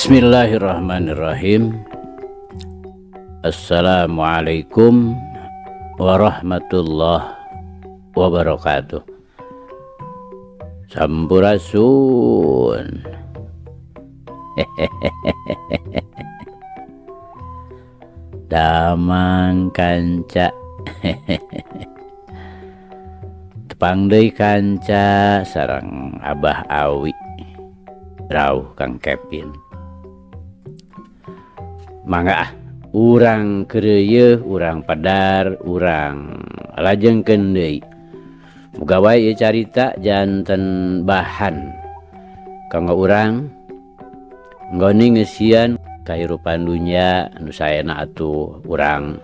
Bismillahirrahmanirrahim. Assalamualaikum warahmatullahi wabarakatuh. Sampurasun. Damang kanca. Tepang deui kanca sareng Abah Awi. Rauh Kang Kevin. Mangga urang keureuh, urang padar, urang lajengkeun deui. Muga wae ieu carita janten bahan kanggo urang nggoni ngeusian kahirupan dunya anu saena atuh urang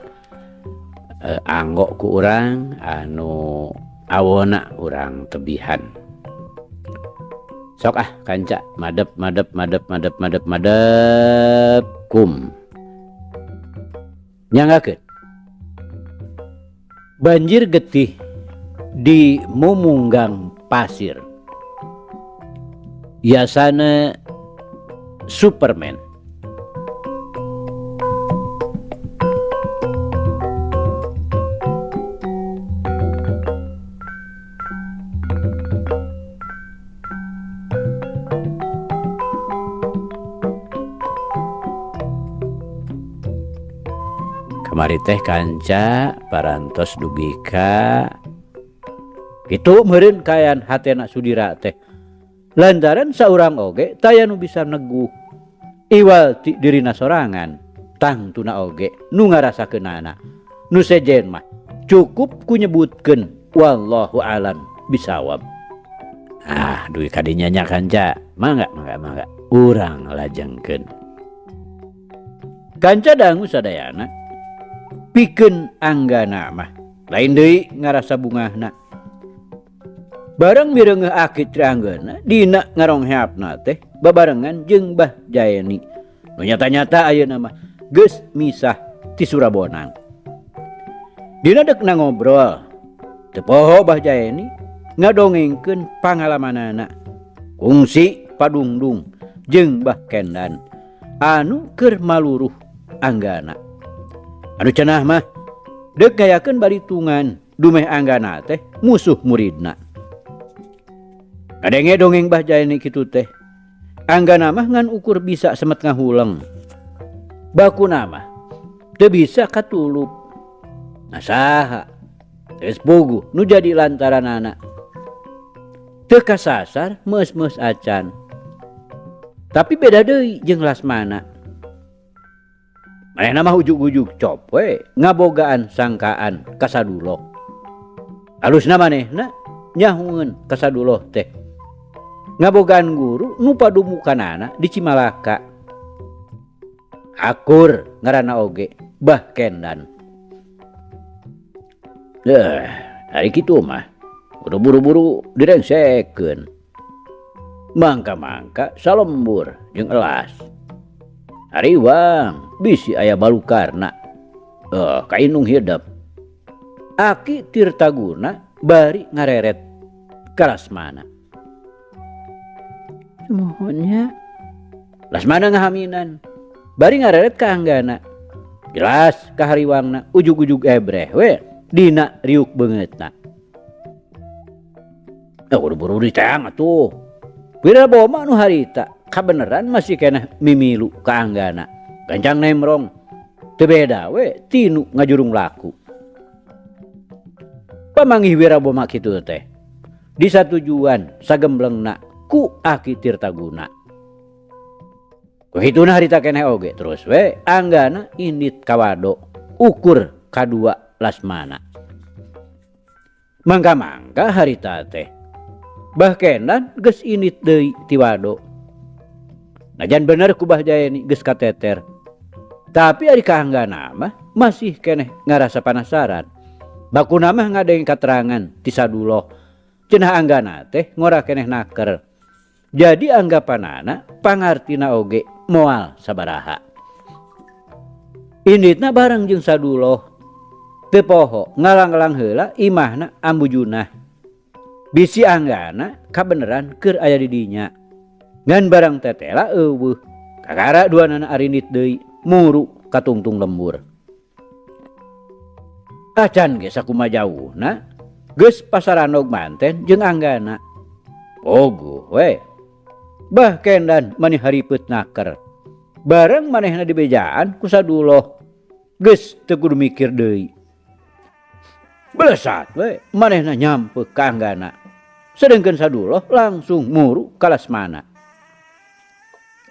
anggo ku urang anu awona urang tebihan. Sok kanca madep kum. Nyangakeun banjir getih di mumunggang pasir, biasana Superman. Kamari teh kanca parantos dugi ka kitu meureun kayan hatena Sudira teh. Lantaran saurang oge taya nu bisa neguh iwal ti dirina sorangan, tang tuna oge nu ngarasakeunana. Nu sejen mah cukup ku nyebutkeun wallahu alam bisawab. Dugi kadinya nya kanca, mangga urang lajengkeun. Kanca dangu sadayana pikeun anggana mah lain deui ngarasa bungahna. Bareng mireungeuh akit ti anggana dina ngarongheapna teh babarengan jeung Mbah Jaeni. Nu nyata-nyata ayeuna mah geus misah ti Surabonang. Dina deukna ngobrol teu poho Mbah Jaeni ngadongengkeun pangalamanana kungsi padungdung jeung Mbah Kendan anu keur maluruh anggana. Anu cenah mah deuk ngayakeun balitungan dumeh anggana teh musuh muridna. Ngadenge dongeng Mbah Jaeni kitu teh, anggana mah ngan ukur bisa semet ngahuleng. Bakuna mah teu bisa katulup. Nah saha? Geus puguh nu jadi lantaranana. Teu kasasar meus-meus acan. Tapi beda deui jeung Lasmana. Manehna mah ujug-ujug cop we ngabogaan sangkaan kasaduloh. Alusna manehna nyahueun kasaduloh teh ngabogaan guru nu padumukanana di Cimalaka. Akur ngaranna oge Mbah Kendan. Ari kitu mah kudu buru-buru direngsekeun. Mangka-mangka salembur jeung elas. Ariwang bisi aya balukarna kainung hidup. Aki Tirtaguna bari ngareret ka Lasmana. Mohonnya Lasmana ngahaminan bari ngareret ka anggana. Jelas kahariwangna ujug-ujug ebreh we dina riuk beungeutna. Buru-buru diteang atuh. Wiraboma nu harita kabeneran masih kena mimilu ka anggana. Gancang nemrong teu beda we tinu ngajurung laku. Pamanggih Wiraboma kitu teh disatujuan sagemblengna ku Aki Tirtaguna. Kuhituna harita keneh oge terus we anggana indit kawado ukur kadua Lasmana. Mangka-mangka harita teh Mbah Kendan geus indit deui ti wado. Najan bener ku Mbah Jaeni geus kateter. Tapi ari kaanggana mah masih keneh ngarasa penasaran. Bakuna mah ngadeng katerangan ti saduloh. Cenah anggana teh ngora keneh naker. Jadi anggapanana pangartina oge moal sabaraha. Inditna bareng jeung saduloh teu poho ngalang-lang heula imahna ambujunah. bisi anggana kabeneran keur aya di dinya ngan barang tetela eueuh Kakara duanana arinit deui muru katungtung lembur. Acan ge sakumajauhna geus pasaranog manten jeung anggana. Ogo we. Bah kendan maneh haripeut naker. Bareng manehna dibejaan ku saduloh. Geus teu kudu mikir deui. Belesat we manehna nyampe ka anggana. Sedengkeun saduloh langsung muru ka Lasmana.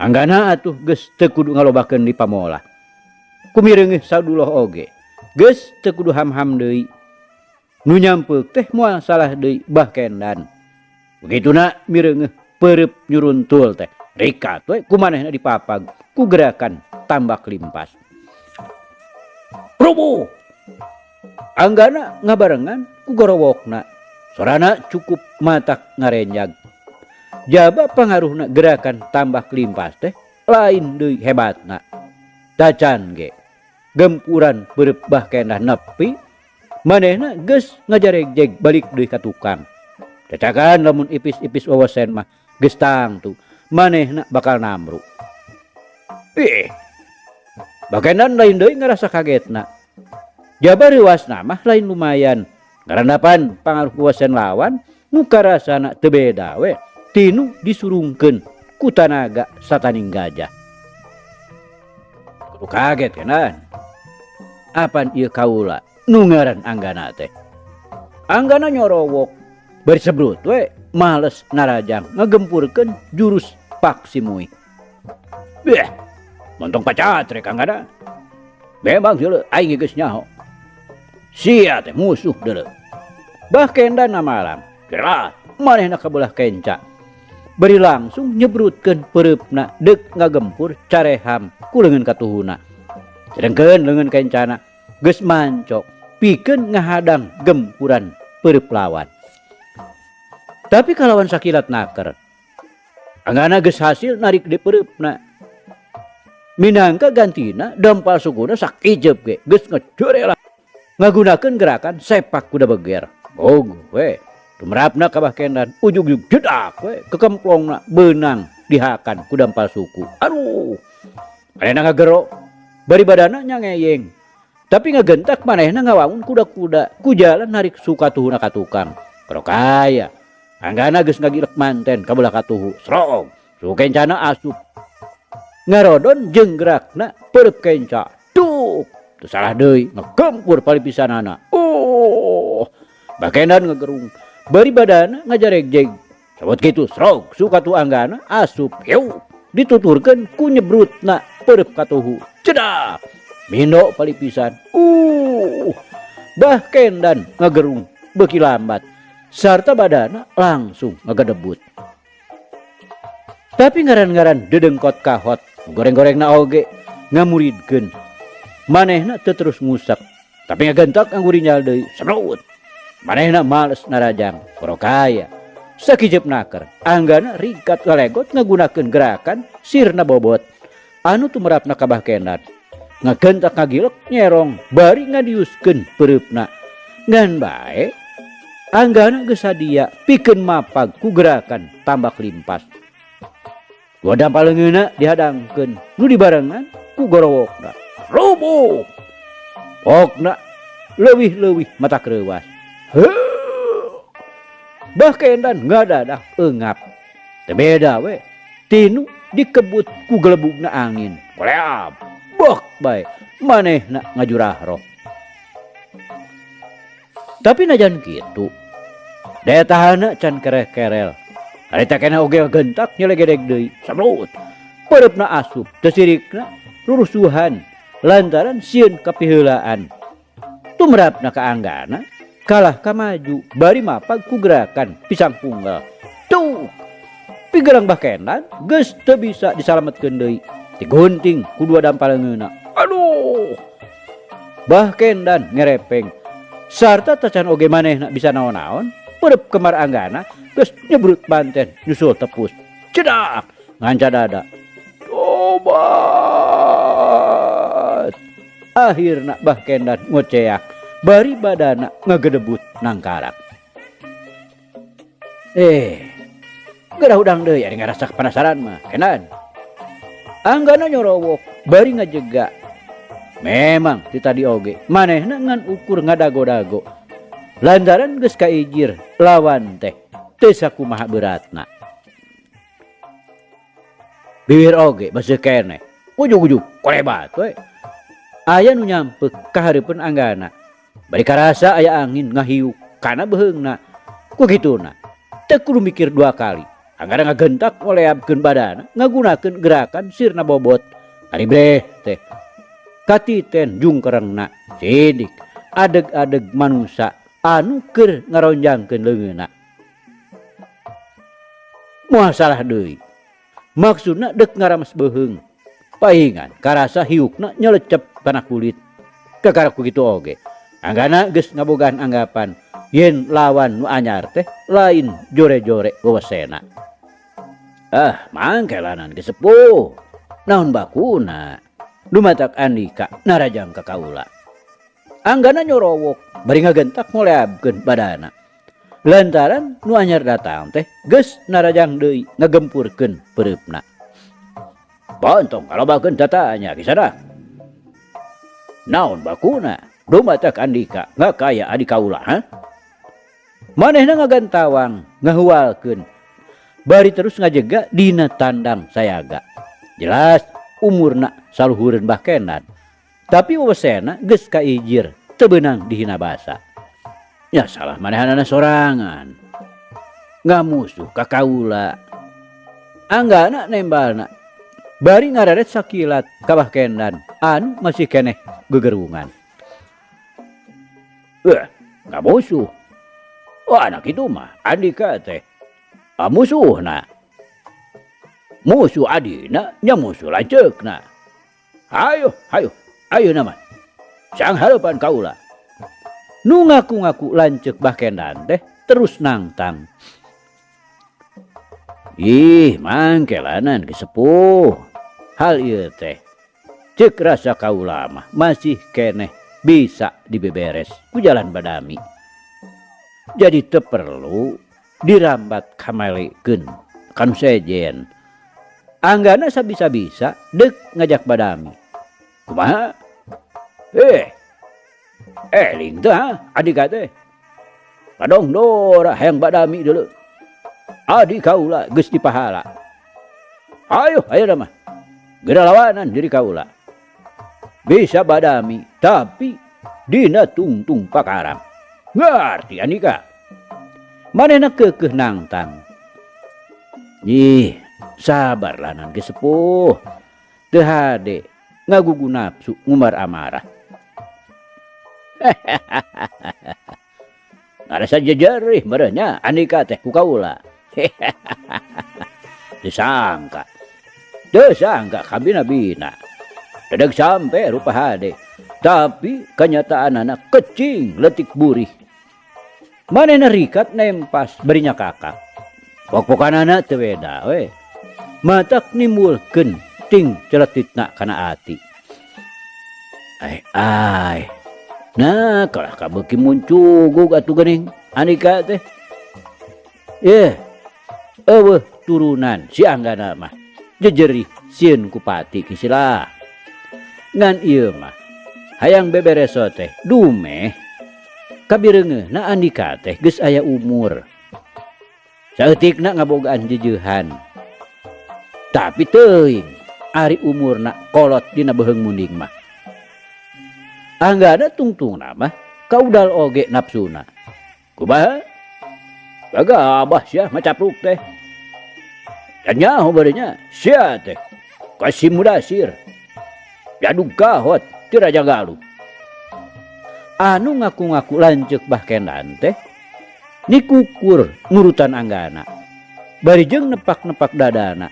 Anggana atuh geus teu kudu ngalobakeun di pamola. Kumireungih saduloh oge. Geus teu kudu ham-ham deui. Nu nyampeuk teh moal salah deui Bah Kendan. Begituna mireungeuh peureup nyuruntul teh. Rikat we kumanehna dipapag ku gerakan tambak limpas. Rubuh. Anggana ngabarengan ku gorowokna. Sorana cukup matak ngarenjag. Jaba pangaruhna gerakan tambak limpas teh lain deui hebatna. Tacan ge gempuran peureup Bah Kendan nepi manehna geus ngajaregjeg balik deui ka tukang. Cacakan lamun ipis-ipis wawasen mah geus tangtu manehna bakal namru. Bah Kendan lain deui ngarasa kagetna. Jaba reuasna mah lain lumayan. Ngarandapan pangaruh wawasen lawan nu karasana teu beda we tinu disurungkeun ku tanaga sataning gajah. Kudu kaget kenan. Apan ieu kaula nu ngaran Anggana teh. Anggana nyorowok bari sebrut we males narajang ngagempurkeun jurus Paksimui. Beh, montong pacatrek Anggana. Memang heuleu aing geus nyaho. Sia teh musuh deuleu. Bah Kendan malam. Jelas manehna kabelah kenca. Bari langsung nyebrutkeun peureupeuna deuk ngagempur careham ku leungeun katuhuna. Sedengkeun leungeun kencana geus mancok pikeun ngahadang gempuran peureup lawan. Tapi kalawan sakilat naker Anggana geus hasil narik di peureupeuna. Minangka gantina dampal sukuna sakijep ge geus ngejorela ngagunakeun gerakan sepak kuda beger. Ogo we tumrapna ka Bah Kendan ujug-ujug jedak we kekemplongna beunang dihakan ku dampal suku. Aduh manehna ngagero bari badana nyangeyeng. Tapi ngagentak manehna ngawangun kuda-kuda ku jalan narik sukatuhuna ka tukang. Karokaya Anggana geus ngagilek manten ka belah katuhu. Srong suku kencana asup ngarodon jeung gerakna peureup kenca. Tuh teu salah deui ngagempur palipisanana. Bah Kendan ngagerung bari badana ngajaregjeg. Sabot kitu srog sukatu Anggana asup yeuh dituturkeun ku nyebrutna peureup katuhu. Cedak mindo palipisan. Bah Kendan ngagerung beuki lambat sarta badana langsung ngagedebut. Tapi ngaran-ngaran dedengkot kahot goreng-gorengna oge ngamuridkeun. Manehna teu terus ngusak tapi ngagentak anggurinyal deui semraut. Manehna males narajang. Korokaya sakijep naker Anggana ringkat ngalegot ngagunakeun gerakan sirna bobot anu tumrapna ka Bah Kendan. Ngagentak ngagilek nyerong bari ngadiuskeun peureupeuna. Ngan bae Anggana geus sadia pikeun mapag ku gerakan tambak limpas. Dua dampal leungeunna dihadangkeun nu dibarengan ku gorowokna. Rubuh. Pokna leuwih-leuwih matak reuwas. Bah Kendan ngadadah eungap. Teu beda we tinu dikebut ku gelebugna angin. Koleap bok bae manehna ngajurah roh. Tapi najan kitu daya tahanna can kereh-kerel. Harita kena oge gentak nyelegedeg deui samrut. Peureupeuna asup teu sirikna rurusuhan lantaran sieun kapiheulaan. Tumrapna ka Anggana kalah ka maju bari mapag ku gerakan pisang punggal. Tuh pigerang Bah Kendan geus teu bisa disalametkeun deui. Digunting ku dua dampal leungeunna. Aduh Bah Kendan ngerepeng sarta tacan oge manehna bisa naon-naon. Peureup kemar Anggana geus nyebrut banten nyusul tepus. Cedak nganca dada. Tobat. Akhirna Bah Kendan ngoceak bari badana ngagedebut nangkarak. Gerah udang deui ari ngarasa penasaran mah Kendan. Anggana nyorowok bari ngajega. Memang ti tadi oge manehna ngan ukur ngadago-dago. Lantaran geus kaijir lawan teh teu sakumaha beratna. Bibir oge basa keneh. Ujug-ujug kolebat we. Aya nu nyampeuk ka hareupeun anggana. Bari karasa aya angin ngahiuk kana beheungna. Ku kituna teu kudu mikir dua kali. Anggana ngagentak ngoleabkeun badana ngagunakeun gerakan sirna bobot. Ari breh teh. Katiten jungkerengna sidik adeg-adeg manusia anu keur ngaronjangkeun leungeunna. Moal salah deui. Maksudna deuk ngarames beheung. Paingan karasa hiukna nyelecep kana kulit. Kakaraku kitu oge. Anggana geus ngabogaan anggapan yen lawan nu anyar teh lain jore-jore wewesena. Mangkelanan geus sepuh. Naon bakuna? Dumatak Andika narajang ka kaula. Anggana nyorowok bari ngagentak ngoleabkeun badana. Lantaran nu anyar datang teh geus narajang deui ngagempurkeun pereupna. Pontong kalobakeun tatanya kisana. Naon bakuna? Dumatak Andika ngakaya adi kaula, ha? Manehna ngagantawang ngahuwalkeun bari terus ngajega dina tandang sayaga. Jelas umurna saluhureun Mbah Kenan. Tapi wewesena geus kaijir teu beunang dihina basa. Ya salah manehanana sorangan. Ngamusuh ka kaula. Anggana nembalna bari ngararet sakilat ka Mbah Kenan anu masih keneh gegerungan. Ngamusuh. Anak itu mah Andika teh musuhna. Musuh adina nya musuh lanceukna. Ayo nama. Sang hareupan kaula. Nu ngaku-ngaku lanceuk Mbah Kenan teh terus nangtang. Mangkelanan geus sepuh. Hal ieu teh ceuk rasa kaula mah masih keneh bisa dibeberes ku jalan badami. Jadi teu perlu dirambat kamalikeun kanu sejen. Anggana sabisa-bisa deuk ngajak badami. Kumaha? Eling teh Andika teh. Kadong dora hayang badami deuleu. Adi kaula geus dipahala. Ayo dah mah. Geura lawanan diri kaula. Bisa badami tapi dina tungtung pakaram. Ngarti Andika. Manehna keukeuh nangtang. Sabar lanan geus sepuh. Teu hade ngagugu nafsu ngumbar amarah. Ngarasa jejerih merenya Andika teh ku kaula. Teu sangka kabina-bina. Dadag sampe rupa hade. Tapi kenyataanana kecing letik burih. Manehna rikat nempas berinya kakak. Pok-pokanana teu beda we. Matak nimbulkeun ting celetitna kana ati. Ai. Nah, kalah kabeuki muncugug atuh geuning Andika teh. Eueuh turunan si Anggana mah jejerih sieun ku pati kisilah. Ngan ieu mah hayang bebereso teh dumeh kabireungeunna Andika teh geus aya umur. Saeutikna ngabogaan jejeuhan. Tapi teuing ari umurna kolot dina beheung munding mah. Anggana tungtungna mah kaudal oge nafsuna. Kumaha? Gagabah sia macapruk teh. Dan nyaho barenya sia teh Kasim Mudasir. Jadug kahot ti Raja Galuh. Anu ngaku-ngaku lanceuk Mbah Kenan teh nikukur nurutan Anggana. Bari jeung nepak-nepak dadana.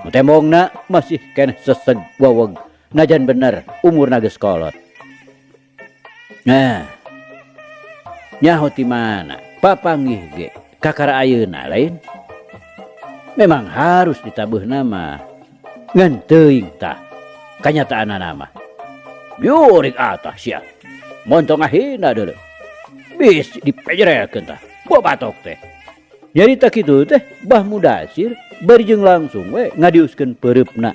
Tembongna masih keneh seseg waweg najan bener umurna geus kolot. Nah, nyaho ti mana papanggih ge kakara ayeuna lain. Memang harus ditabuhna mah ngan teuing tah kanyataanna mah. Yurik atah sia. Montong ahina deuleu. Bis dipejrekeun tah. Bobatok teh. Jadi tak kitu teh Mbah Mudasir bari jeung langsung we ngadiuskeun peureupna.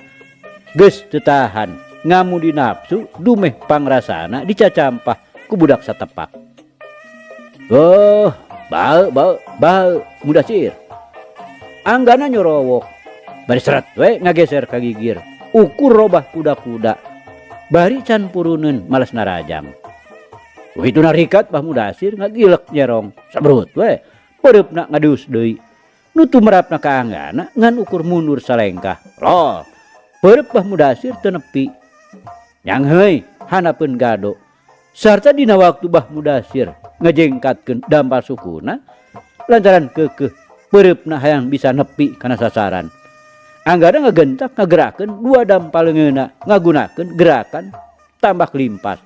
geus teu tahan ngamudi nafsu dumeh pangrasana dicacampah ku budak satepak. Oh, bae Mudasir. Anggana nyorowok. Bari seret we ngageser ka gigir. Ukur robah kuda-kuda. Bari can puruneun malas narajang. Begitu narikat Bah Mudasir ngagilek nyerong. Sabrut we. Pereupna ngadeus deui. Nutu merapna ka anggana ngan ukur mundur salengkah. Loh. Pereup Bah Mudasir teu nepi. Nyang heuy hanapeun gado. Sarta dina waktu Bah Mudasir ngejengkatkeun dampal sukuna lantaran keukeuh pereupna hayang bisa nepi kana sasaran. Anggana ngagentak ngagerakeun dua dampal leungeunna ngagunakeun gerakan tambak limpas.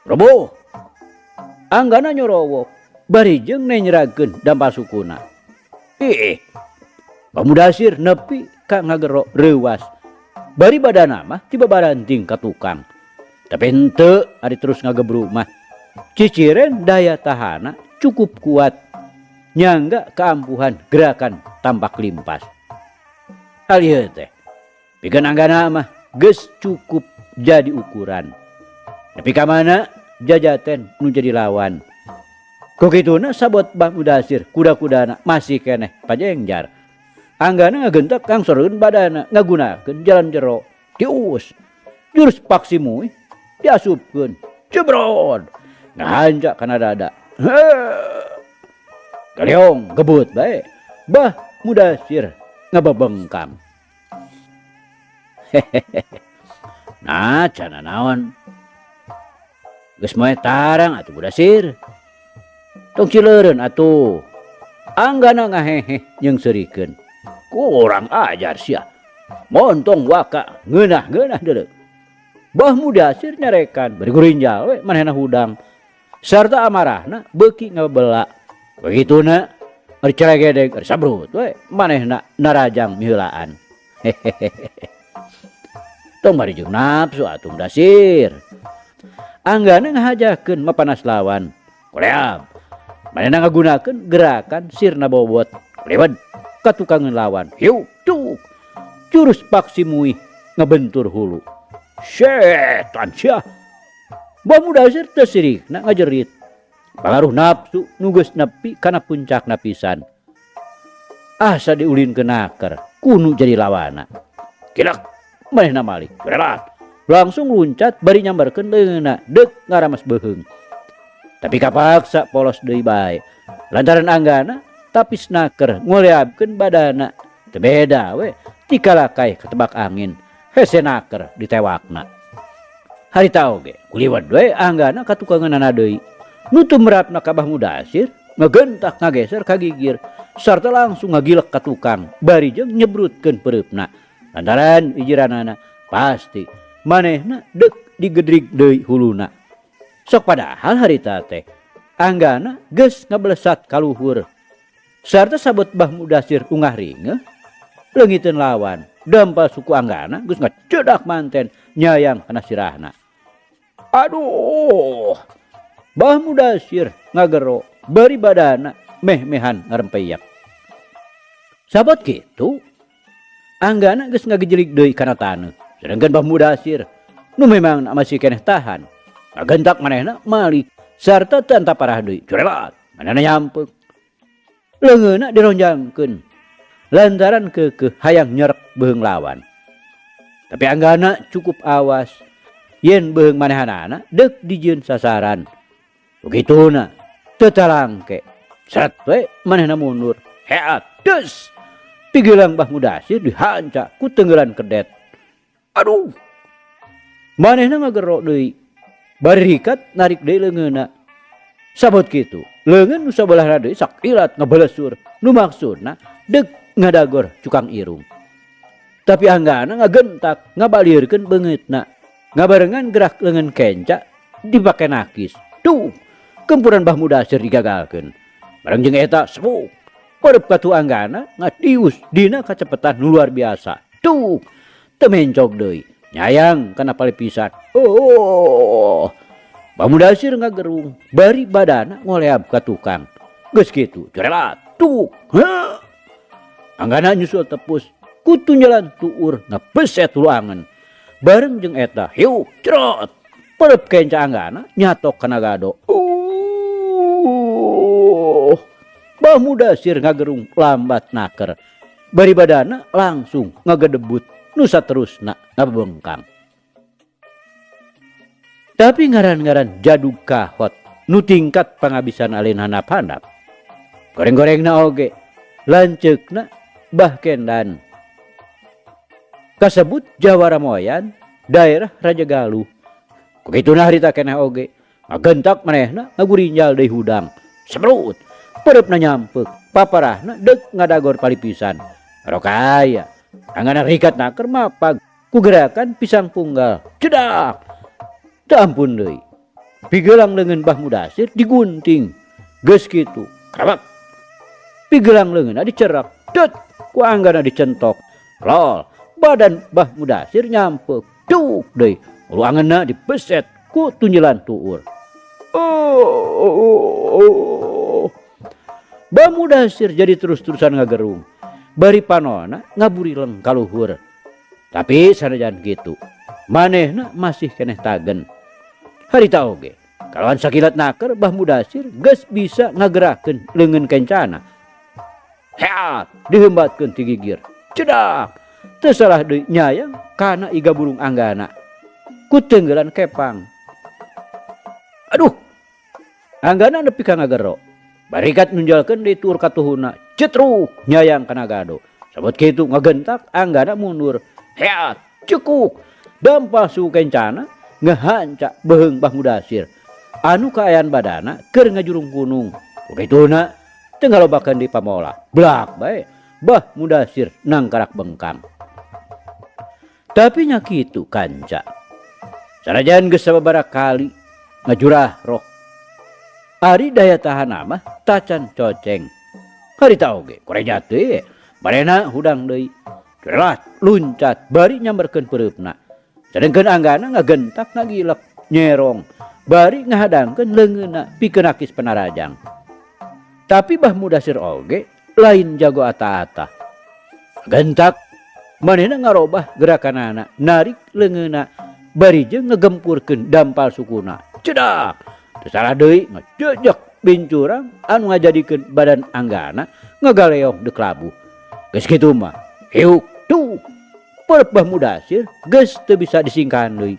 Roboh. Anggana nyorowok bari jeung nenyerageun dampal sukuna. Bah Mudasir nepi ka ngagero reuwas. Bari badana mah tiba baranting ka tukang. Tapi henteu ari terus ngagebruk mah. Ciciren daya tahana cukup kuat. Nyangga keampuhan gerakan tambak limpas. Alieu teh. Pikeun anggana mah geus cukup jadi ukuran. Tapi ka mana jajaten nu jadi lawan. Kukituna sabot Bah Mudasir kuda-kudana masih keneh pajengjar. Anggana ngagentak kangsorkeun badana ngagunakeun jalan jero dius. Jurus paksimuy diasupkeun cebrod ngahancak kana dada. Galeong gebut bae Bah Mudasir ngababengkam. Nah cana naon geus moe tarang atuh Mudasir. Tong cileureun atuh. Anggana ngahehe jeung serikeun. Kurang ajar sia. Montong waka ngeunah-ngeunah deuleu. Bah Mudasir nyarekan bari gurinjal we manehna hudang. Sarta amarahna beuki ngabela. Begituna bari ceregedeg bari sabrut we manehna narajang miheulaan. Tong bari jeung nafsu atuh Mudasir. Anggana ngahajakeun mapanas lawan. Koleam. Manehna ngagunakeun gerakan sirna bobot. Lewat ka tukangeun lawan. Hiu tuk. Jurus paksimuy ngabentur hulu. Setan sia. Bah Mudasir teu sirikna ngajerit. Pangaruh nafsu nu geus nepi kana puncakna pisan. Asa diulinkeun naker kudu jadi lawana. Kilek manehna malih. Relat. Langsung luncat bari nyambarkeun leungeunna deuk ngaramas beuheung. Tapi kapaksa polos deui bae. Lantaran anggana tapis naker ngoleabkeun badana. Teu beda we ti kalakai ketebak angin. Hese naker ditewakna. Harita oge kuliwat we anggana katukangeunana deui. Nutu merapna ka Bah Mudasir ngagentak ngageser ka gigir sarta langsung ngagilek ka tukang bari jeung nyebrutkeun pereupna. Lantaran ijiranana pasti manehna deuk digedrig deui huluna. Sok padahal harita teh anggana geus ngablesat ka luhur. Sarta sabot Bah Mudasir ungah ringeuh leungiteun lawan. Dampal suku anggana geus ngacedak manten nyayang kana sirahna. Aduh. Bah Mudasir ngagero bari badana meh-mehan ngarempeyak. Sabot kitu anggana geus ngagejlik deui kana taneuh. Sedengkeun Bah Mudasir nu memang masih keneh tahan. Ngagentak manehna malih sarta teu anta parah deui. Curelat manehna nyampeuk. Leungeunna dironjangkeun. Lantaran keukeuh hayang nyerek beuheung lawan. Tapi anggana cukup awas. Yen beuheung manehanana deuk dijieun sasaran. Begituna teu talangke. Seret we manehna mundur. Heat deus. Pigelang Bah Mudasir dihancak ku tenggelan kedet. Aduh. Manehna ngagero deui. Bari rikat narik deui leungeunna. Sabot kitu, leungeun nu sabelahna deui sakilat ngabalesur. Nu maksudna deuk ngadagor cukang irung. Tapi anggana ngagentak ngabalirkeun beungeutna. Ngabarengan gerak leungeun kenca dipake nakis. Tuh, gempuran Bah Mudasir digagalkeun. Bareng jeung eta sepuk. Pereup ka tu anggana ngadius dina kacepetan nu luar biasa. Tuh, teu mencog deui. Nyayang kana palepisan. Oh. Bah Mudasir ngagerung bari badana ngoleab ka tukang. Geus kitu, cerelat. Tuh. Anggana nyusul tepus kutunjalan tuur ngebeset ruangan. Bareng jeung eta hiu cerot perep kenca anggana nyatok kana gado. Bah Mudasir ngagerung lambat naker. Bari badana langsung ngagedebut nusa terusna ngabengkang. Tapi ngaran-ngaran jadug kahot nu tingkat pangabisan alin handap-handap. Goreng-gorengna oge lanceukna Bah Kendan. Kasebut Jawara Moyan daerah Raja Galuh. Kukituna harita keneh oge ngagentak manehna ngagurinjal deui hudang. Sebrut perepna nyampeuk paparahna deuk ngadagor palipisan. Rokaya anggana rikat naker mapag ku gerakan pisang punggal. Cedak. Teu ampun deui. Pigelang leungeun Bah Mudasir digunting. Geus kitu. Krabak. Pigelang leungeunna dicerak. Tut ku anggana dicentok. Lol. Badan Bah Mudasir nyampeuk. Duk deui. Ruanganna dibeset ku tunjelan tuur. Bah Mudasir jadi terus-terusan ngagerung. Bari panona ngaburileng kaluhur. Tapi sanajan gitu, manehna masih keneh tagen. Harita oge, kalawan sakilat naker Bah Mudasir geus bisa ngagerakeun leungeun kencana. Heat dihembatkeun ti gigir. Cedak. Teu salah deui nyayang kana iga burung anggana. Ku teunggelan kepang. Aduh. Anggana nepi ka ngagero. Barikat nunjalkeun di tur katuhuna. Cetruk nyayang kana gado. Sabot kitu ngagentak anggana mundur. Heat cekuk. Dampal suku kencana ngehancak beheung Bah Mudasir. Anu kaayaan badana keur ngajurung gunung. Kukituna teu ngalobakeun di pamola. Blak bae Bah Mudasir nangkarak bengkang. Tapi nya kitu kanca. Sanajan geus sababaraha kali ngajurah roh. Ari daya tahan mah tacan coceng. Harita oge koreja teh barena hudang deui. Celat luncat bari nyamberkeun pereupna. Sedengkeun anggana ngagentak ngagilek nyerong. Bari ngahadangkeun leungeunna pikeun akis panarajang. Tapi Bah Mudasir oge lain jago ata-ata. Gentak manehna ngarobah gerakanana narik leungeunna bari jeung ngegempurkeun dampal sukuna. Cedak. Teu salah deui ngajejek bincurang anu ngajadikeun badan anggana ngagaleong deuk labuh. Geus kitu mah hiuk tuh perep Bah Mudasir geus teu bisa disingkahan deui.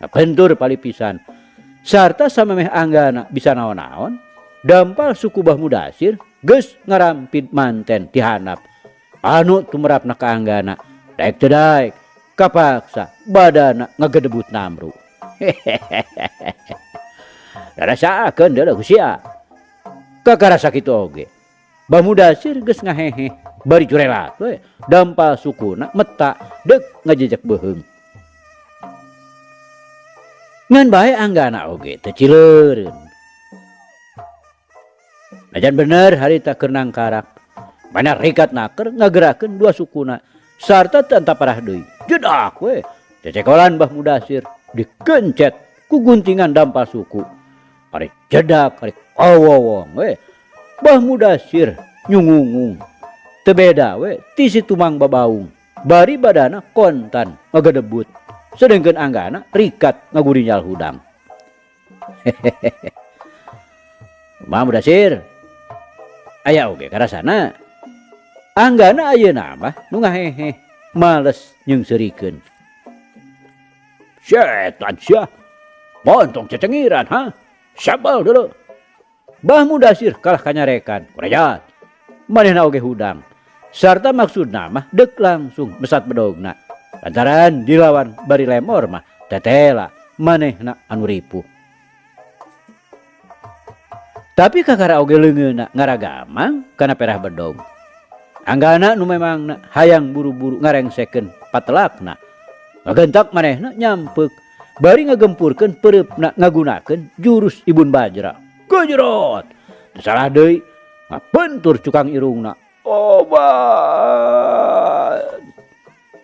Pentur palipisan sarta samemeh anggana bisa naon-naon dampal suku Bah Mudasir geus ngarampid manten ti handap. Anu tumrapna ka anggana daek teu daek kapaksa badana ngagedebut namru. Rasaakeun deuleuh sia. Kakarasa kitu oge. Bah Mudasir geus ngahehe bari curelat we dampal sukuna meta deuk ngajejek beheung. Ngan bae anggana oge teu cileureun. Najan bener harita keur nangkarak. Mana rikat naker ngagerakeun dua sukuna sarta teu antaparah deui. Jedak we cecekolan Bah Mudasir dikencet ku guntingan dampal suku. Ari jedak ari awowong we. Bah Mudasir nyungungung. Teu beda we ti si tumang babaung. Bari badana kontan ngagedebut. Sedengkeun anggana rikat ngagurinjal hudang. Bah Mudasir aya oge karasana. Anggana ayeuna mah nu ngahehe males nyengserikeun. Setan sia. Montong cecengiran ha. Sabal dulu. Bah Mudasir kalah kanyarekan. Kurejat. Manehna oge hudang. Sarta maksudna mah deuk langsung mesat bedogna. Lantaran dilawan bari lemor mah tetela manehna anu ripuh. Tapi kakara oge leungeunna ngaragamang kana perah bedog. Anggana nu memangna hayang buru-buru ngarengsekeun patelakna. Ngagentak manehna nyampeuk bari ngagempurkeun pereupna ngagunakeun jurus Ibun Bajra. Gejrot. Teu salah deui ngapentur cukang irungna. Obat.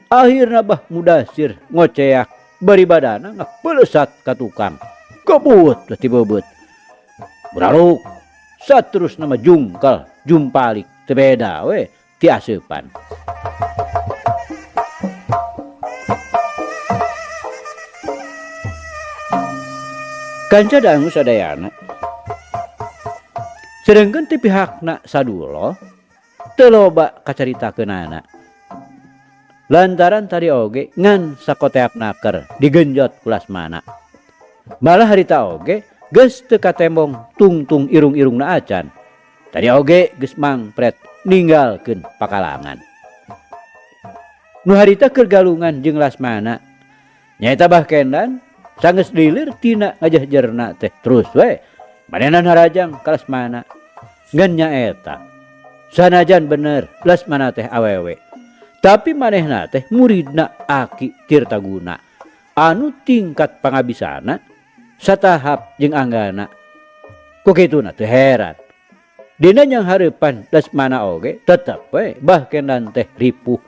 Akhirna Bah Mudasir ngoceak bari badana ngapelesat ka tukang. Kebut ti bebeut. Buraluk saterusna mah jungkal jumpalik teu beda we ti aseupan. Kanca dangu sadayana sedengkeun ti pihakna Saduloh teu loba kacaritakeunana. Lantaran tadi oge ngan sakoteapna keur digenjot ku Lasmana. Malah harita oge geus teu katembong tungtung irung-irungna acan. Tadi oge geus mangpret ninggalkeun pakalangan. Nu harita keur galungan jeung Lasmana nyaeta Bahkendan sanggeus dilir tina ngajahjerna teh terus we manehna narajang ka Lasmana. Ngan nyaeta sanajan bener Lasmana teh awewe, tapi manehna teh muridna Aki Tirtaguna anu tingkat pangabisana satahap jeung anggana. Ku kituna teu heran dina nyang hareupan Lasmana oge tetep we Bahkendan teh ripuh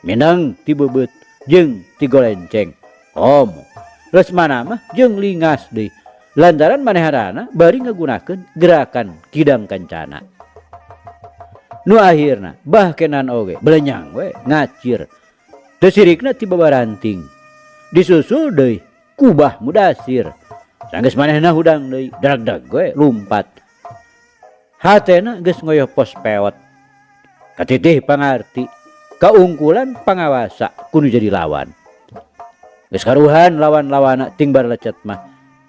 minang ti beubeut jeung ti golenceng. Omo Lasmana mah jeung lingas deui lantaran manehanana bari ngagunakeun gerakan kidang kancana. Nu akhirna Bahkendan oge belenyang we ngacir teu sirikna ti babaranting disusul deui ku Bah Mudasir. Sanggeus manehna hudang deui dag-dag we lumpat hatena geus ngoyoh pos pewet katitih pangarti kaungkulan pangawasa kudu jadi lawan. Geus karuhan lawan-lawana ting bar lecet mah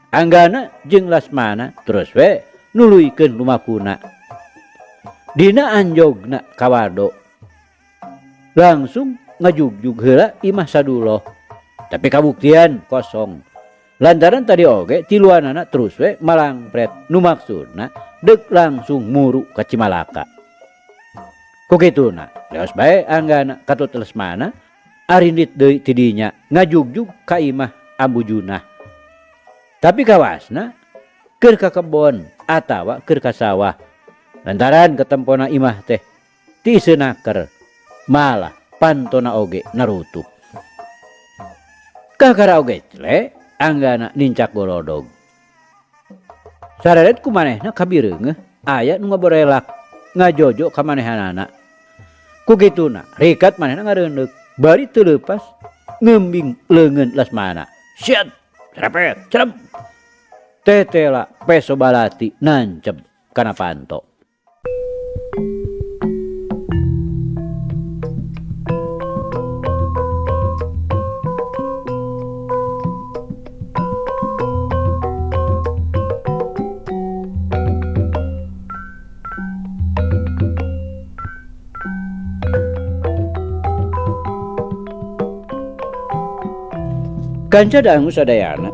anggana jeung Lasmana terus we nuluykeun lumakuna. Dina anjogna kawado langsung ngajugjug heula imah Saduloh, tapi kabuktian kosong lantaran tadi oge tiluanana terus we malangpret nu maksudna deuk langsung muru ka Cimalaka. Ku kituna leos bae anggana katut Lasmana arindit deui ti dinya ngajugjug ka imah Ambujuna. Tapi kawasna keur ka kebon atawa keur ka sawah lantaran ketempona imah teh ti seunaker malah pantona oge narutuk. Kakara oge cle anggana nincak golodog. Sararet ku manehna kabireungeuh aya nu ngaborelak ngajojo ka manehanana. Ku kituna rikat manehna ngareundeuk bari teu leupas ngembing leungeun Lasmana. Syet serepet cerem tetela peso balati nancep kana panto. Kanca dangu sadayana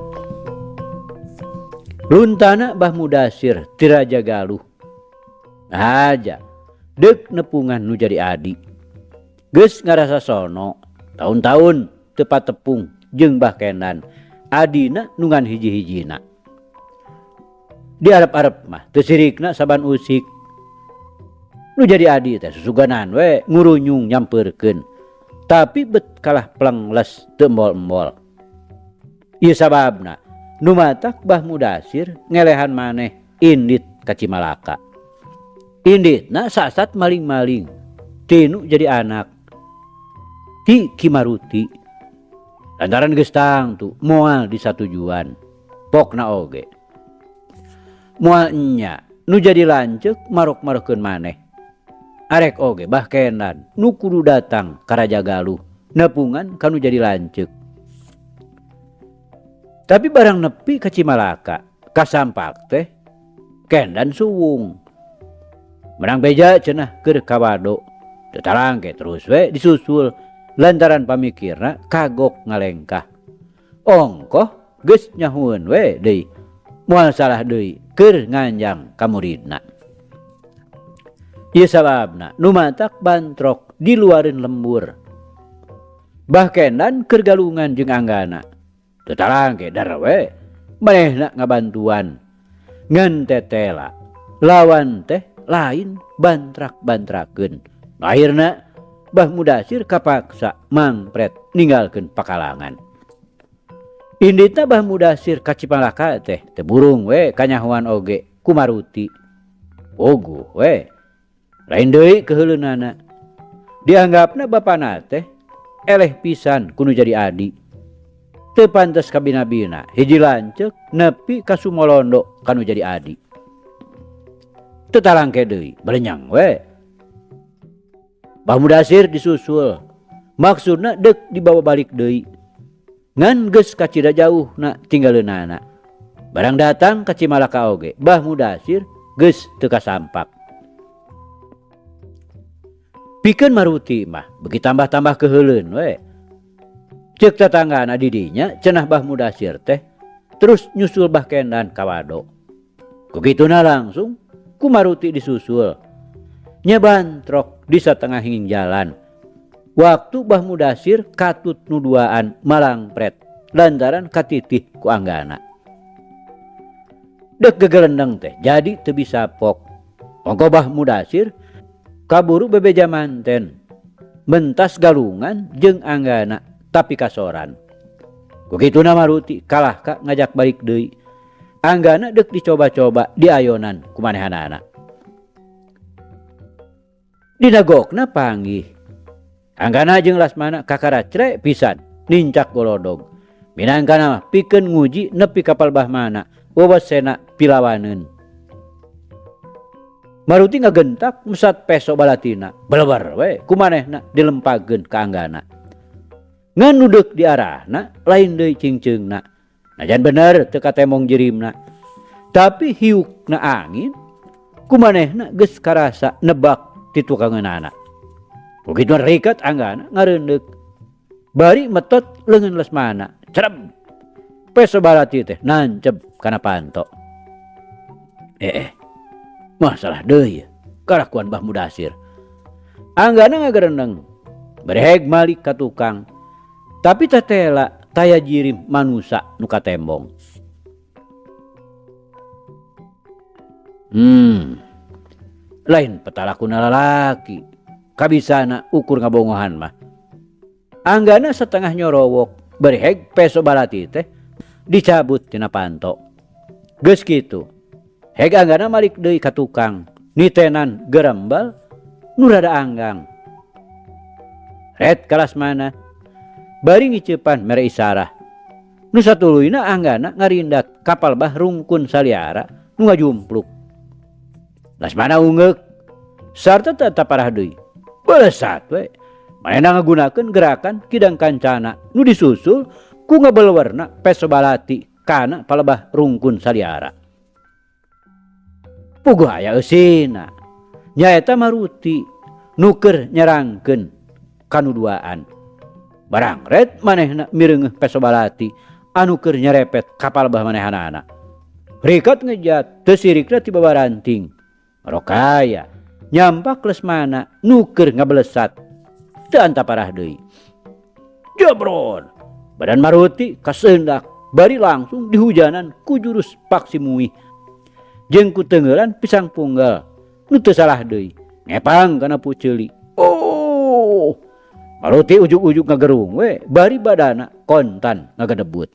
luntana Bah Mudasir ti Raja Galuh aja deuk nepungan nu jadi adi geus ngarasa sono tahun-tahun teu patepung jeung Bahkendan adina nungan hiji-hijina. Di arep-arep mah teu sirikna saban usik nu jadi adi teh susuganan we ngurunyung nyampeurkeun tapi bet kalah plengles teu embol-embol. Ieu sababna nu matak Bah Mudasir ngelehan maneh indit ka Cimalaka. Inditna sasat maling-maling tinu jadi anak ti Ki Maruti lantaran geus tangtu moal di satujuan pokna oge moal nya nu jadi lanceuk marok-marokkeun maneh arek oge Bahkendan nu kudu datang ka Raja Galuh nepungan kanu jadi lanceuk. Tapi barang nepi ka Cimalaka kasampak teh Kendan suwung menang beja cenah keur kawado teu talangke terus we disusul lantaran pamikirna kagok ngalengkah. Ongkoh geus nyahueun we deui moal salah deui keur nganjang ka muridna. Ieu sababna nu matak bantrok diluareun lembur. Bahkendan keur galungan jeung anggana teu talangke dar we manehna ngabantuan ngan tetela lawan teh lain bantrak-bantrakeun. Akhirna Bah Mudasir kapaksa mangpret ninggalkeun pakalangan. Inditna Bah Mudasir ka Cimalaka teh teu burung we kanyahoan oge ku Maruti. Oguh we lain deui keheuleunnana. Dianggapna bapana teh eleh pisan kudu jadi adi. teu pantes ka bina-bina hiji lanceuk nepi ka Sumolondo kanu jadi adi. Teu talangke deui balenyang we. Bah Mudasir disusul, maksudna deuk dibawa balik deui. Ngan geus kacida jauh na tinggaleunnana. Barang datang ka Cimalaka oge, Bah Mudasir geus teu kasampak. Pikeun Maruti mah beuki tambah-tambah keheuleun we. Ceuk tetanggana di dinya cenah Bah Mudasir teh terus nyusul Bah Kendan ka wado. Kukituna langsung ku Maruti disusul. Nyebantrok di satengahing jalan. Waktu Bah Mudasir katut nuduaan malangpret lantaran katitih ku anggana. Dek gegelendeng teh jadi teu bisa pok. Mongko Bah Mudasir kaburu bebeja manten. Mentas galungan jeung anggana tapi kasoran. Kukituna Maruti kalah ka ngajak balik deui. Anggana dek dicoba-coba diayonan ku manehanana. Dina gokna panggih. Anggana jeung Lasmana kakaracre pisan nincak golodog. Minangkana mah pikeun nguji nepi kapal Bahmana wewesena pilawaneun. Maruti ngagentak mesat peso balatina belebar we kumanehna dilempagkeun ka Anggana. Ngan nudeuk di arahna lain deui cingceungna. Najan bener teu katemong jirimna. Tapi hiukna angin kumanehna geus karasa nebak ti tukangeunana. Begitu rikat Anggana ngareundeuk. Bari metot leungeun Lesmana. Cerem. Peso balati teh nancep kana panto. Masalah deui kalakuan Bah Mudasir. Anggana ngagereneng. Bereheg malik ka tukang. Tapi tetela taya jirim manusa nu katembong. Lain petalakuna lalaki. Kabisana ukur ngabongohan mah. Anggana setengah nyorowok bereheg peso balati teh dicabut tina panto. Geus kitu. Heg Anggana malik deui ka tukang. Nitenan gerembal nu rada anggang. Ret ka Lasmana. Bari ngiceupan mere isarah. Nu satuluyna Anggana ngarindak kapal Bah rungkun saliara nu ngajumpluk. Lasmana ungeuk. Sarta tetep parah deui. Belesat we. Manehna ngagunakeun gerakan kidang kancana nu disusul ku ngabelewerna peso balati kana palebah rungkun saliara. Puguh aya eusina. Nyaeta Maruti nu keur nyerangkeun kanuduaan. Barang ret manehna mireungeuh peso balati anu keur nyerepet kapal Bah manehanana. Rikat ngejat teu sirikna ti babaranting. Rokaya nyampak Lesmana nu keur ngabelesat teu anta parah deui. Jabron. Badan Maruti kaseundak bari langsung dihujanan ku jurus paksi muih. Jeung ku teungeulan pisang punggal nu teu salah deui. Ngepang kana puceuli. Oh. Maruti ujug-ujug ngagerung we bari badana kontan ngagedebut.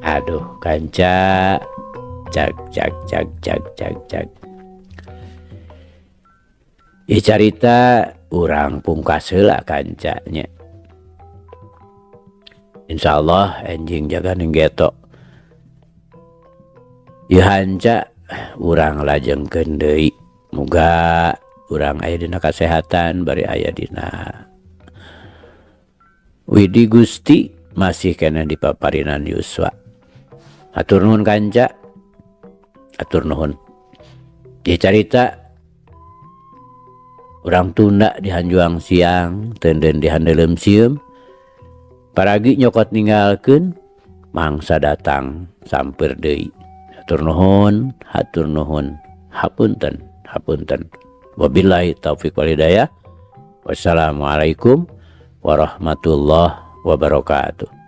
Aduh kanca cak. Carita urang pungkas heula kancanya. Insyaallah enjing jaga ninggeto. Ieu hanca urang lajengkeun deui. Muga urang aya dina kasehatan bari aya dina widi Gusti masih kena dipaparinan yuswa. Atur nuhun kanca. Atur nuhun. Ieu carita urang tunda di hanjuang siang, teudeun di handeulem sieum. Paragi nyokot ninggalkeun mangsa datang sampeur deui. Hatur nuhun, hatur nuhun. Hapunten, hapunten. Wabillahi taufiq wal hidayah. Wassalamualaikum warahmatullahi wabarakatuh.